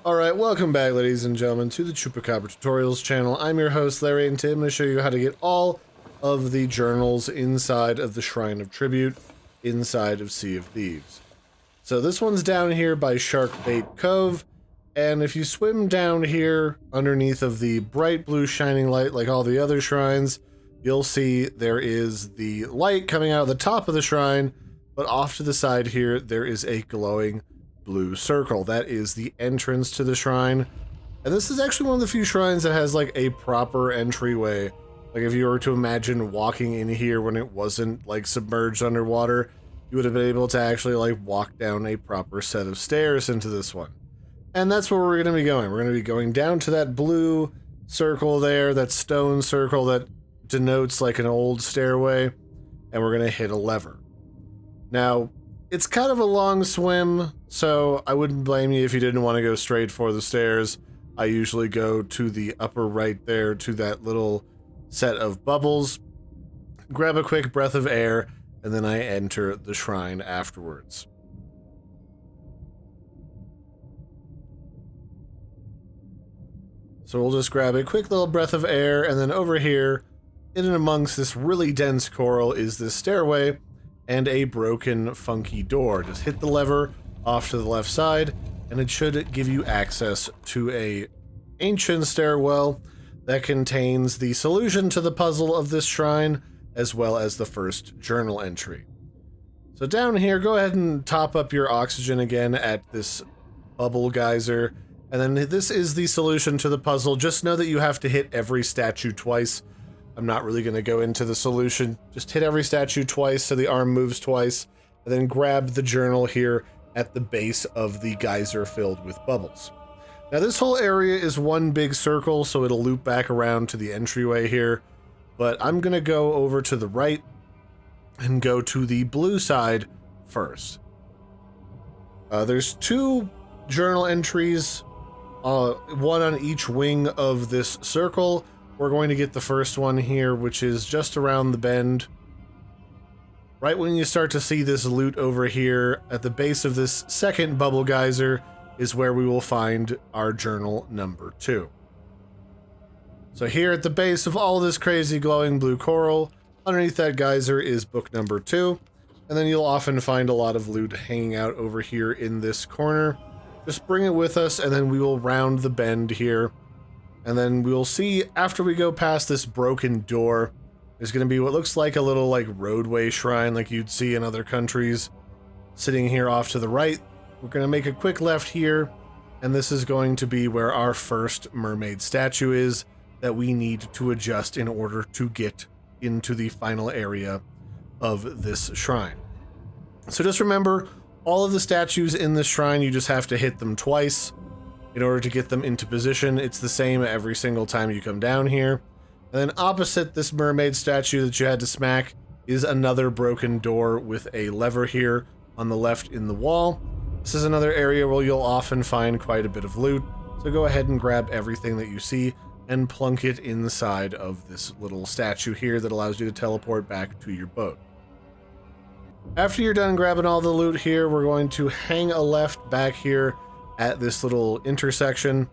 Alright, welcome back, ladies and gentlemen, to the Chupacabra Tutorials channel. I'm your host, Larry, and today I'm going to show you how to get all of the journals inside of the Shrine of Tribute, inside of Sea of Thieves. So this one's down here by Sharkbait Cove, and if you swim down here underneath of the bright blue shining light like all the other shrines, you'll see there is the light coming out of the top of the shrine, but off to the side here, there is a glowing blue circle. That is the entrance to the shrine. And this is actually one of the few shrines that has like a proper entryway. Like if you were to imagine walking in here when it wasn't like submerged underwater, you would have been able to actually like walk down a proper set of stairs into this one. And that's where we're going to be going. We're going to be going down to that blue circle there, that stone circle that denotes like an old stairway, and we're going to hit a lever. Now, it's kind of a long swim, so I wouldn't blame you if you didn't want to go straight for the stairs. I usually go to the upper right there to that little set of bubbles, grab a quick breath of air, and then I enter the shrine afterwards. So we'll just grab a quick little breath of air, and then over here, in and amongst this really dense coral, is this stairway and a broken, funky door. Just hit the lever off to the left side, and it should give you access to a ancient stairwell that contains the solution to the puzzle of this shrine, as well as the first journal entry. So down here, go ahead and top up your oxygen again at this bubble geyser, and then this is the solution to the puzzle. Just know that you have to hit every statue twice. I'm not really going to go into the solution. Just hit every statue twice so the arm moves twice, and then grab the journal here at the base of the geyser filled with bubbles. Now this whole area is one big circle, so it'll loop back around to the entryway here, but I'm going to go over to the right and go to the blue side first. There's two journal entries, one on each wing of this circle. We're going to get the first one here, which is just around the bend. Right when you start to see this loot over here, at the base of this second bubble geyser is where we will find our journal number 2. So here at the base of all this crazy glowing blue coral, underneath that geyser is book number 2. And then you'll often find a lot of loot hanging out over here in this corner. Just bring it with us, and then we will round the bend here. And then we'll see, after we go past this broken door, there's going to be what looks like a little like roadway shrine like you'd see in other countries. Sitting here off to the right, we're going to make a quick left here, and this is going to be where our first mermaid statue is that we need to adjust in order to get into the final area of this shrine. So just remember, all of the statues in this shrine, you just have to hit them twice in order to get them into position. It's the same every single time you come down here. And then opposite this mermaid statue that you had to smack is another broken door with a lever here on the left in the wall. This is another area where you'll often find quite a bit of loot. So go ahead and grab everything that you see and plunk it inside of this little statue here that allows you to teleport back to your boat. After you're done grabbing all the loot here, we're going to hang a left back here at this little intersection,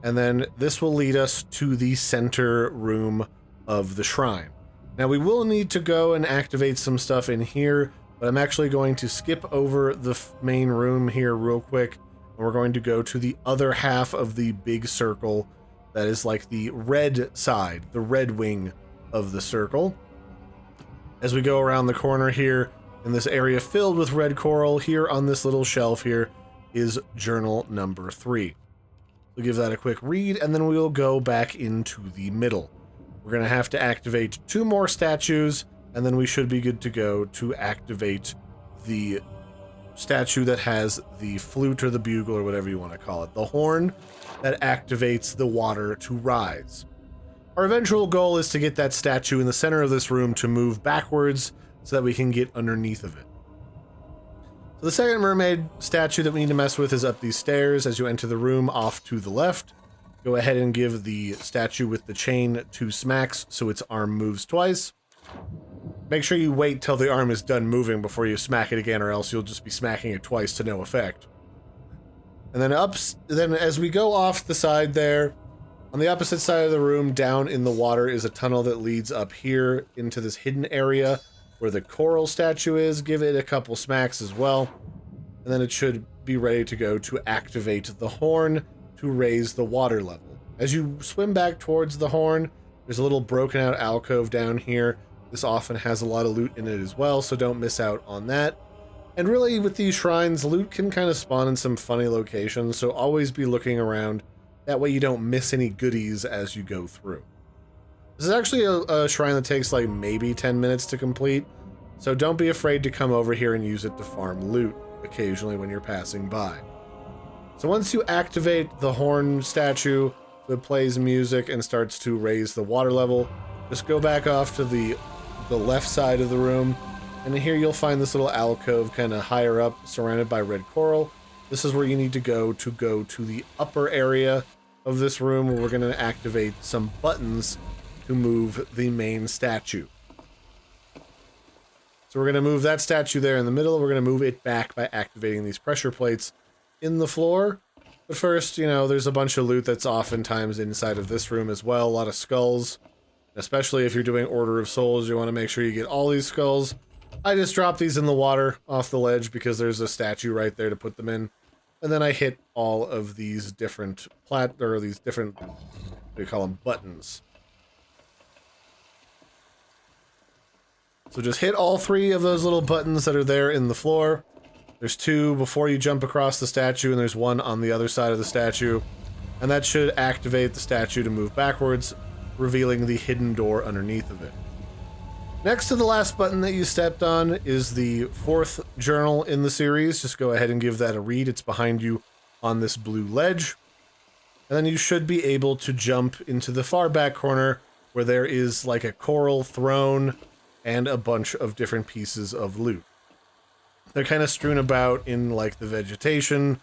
and then this will lead us to the center room of the shrine. Now we will need to go and activate some stuff in here, but I'm actually going to skip over the main room here real quick, and we're going to go to the other half of the big circle that is like the red side, the red wing of the circle. As we go around the corner here in this area filled with red coral, here on this little shelf here is journal number 3. We'll give that a quick read, and then we'll go back into the middle. We're going to have to activate 2 more statues, and then we should be good to go to activate the statue that has the flute or the bugle or whatever you want to call it, the horn that activates the water to rise. Our eventual goal is to get that statue in the center of this room to move backwards so that we can get underneath of it. So the second mermaid statue that we need to mess with is up these stairs as you enter the room off to the left. Go ahead and give the statue with the chain 2 smacks so its arm moves twice. Make sure you wait till the arm is done moving before you smack it again, or else you'll just be smacking it twice to no effect. And then as we go off the side there, on the opposite side of the room, down in the water, is a tunnel that leads up here into this hidden area where the coral statue is. Give it a couple smacks as well, and then it should be ready to go to activate the horn to raise the water level. As you swim back towards the horn, there's a little broken out alcove down here. This often has a lot of loot in it as well, so don't miss out on that. And really, with these shrines, loot can kind of spawn in some funny locations, so always be looking around. That way you don't miss any goodies as you go through. This is actually a shrine that takes like maybe 10 minutes to complete, so don't be afraid to come over here and use it to farm loot occasionally when you're passing by. So once you activate the horn statue, it plays music and starts to raise the water level. Just go back off to the left side of the room, and here you'll find this little alcove kind of higher up, surrounded by red coral. This is where you need to go to the upper area of this room, where we're going to activate some buttons to move the main statue. So we're going to move that statue there in the middle. We're going to move it back by activating these pressure plates in the floor. But first, you know, there's a bunch of loot that's oftentimes inside of this room as well. A lot of skulls. Especially if you're doing Order of Souls, you want to make sure you get all these skulls. I just dropped these in the water off the ledge because there's a statue right there to put them in. And then I hit all of these different what do you call them, buttons. So just hit all 3 of those little buttons that are there in the floor. There's 2 before you jump across the statue, and there's 1 on the other side of the statue. And that should activate the statue to move backwards, revealing the hidden door underneath of it. Next to the last button that you stepped on is the 4th journal in the series. Just go ahead and give that a read. It's behind you on this blue ledge. And then you should be able to jump into the far back corner where there is like a coral throne and a bunch of different pieces of loot. They're kind of strewn about in like the vegetation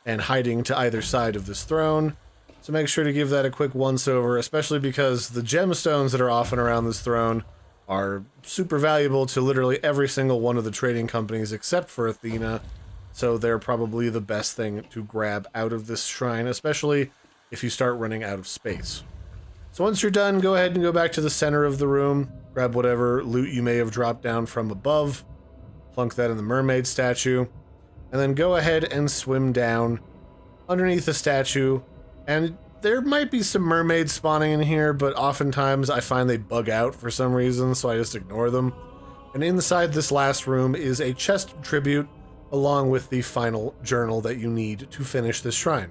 and hiding to either side of this throne. So make sure to give that a quick once over, especially because the gemstones that are often around this throne are super valuable to literally every single one of the trading companies except for Athena, so they're probably the best thing to grab out of this shrine, especially if you start running out of space. So once you're done, go ahead and go back to the center of the room, grab whatever loot you may have dropped down from above, plunk that in the mermaid statue, and then go ahead and swim down underneath the statue. And there might be some mermaids spawning in here, but oftentimes I find they bug out for some reason, so I just ignore them. And inside this last room is a chest of tribute, along with the final journal that you need to finish this shrine.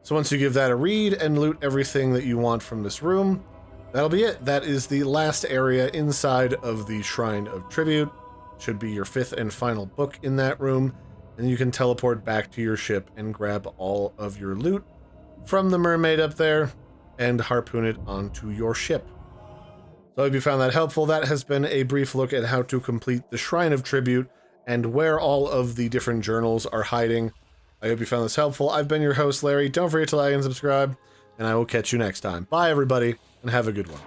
So once you give that a read and loot everything that you want from this room, that'll be it. That is the last area inside of the Shrine of Tribute. Should be your 5th and final book in that room. And you can teleport back to your ship and grab all of your loot from the mermaid up there and harpoon it onto your ship. So I hope you found that helpful. That has been a brief look at how to complete the Shrine of Tribute and where all of the different journals are hiding. I hope you found this helpful. I've been your host, Larry. Don't forget to like and subscribe, and I will catch you next time. Bye, everybody, and have a good one.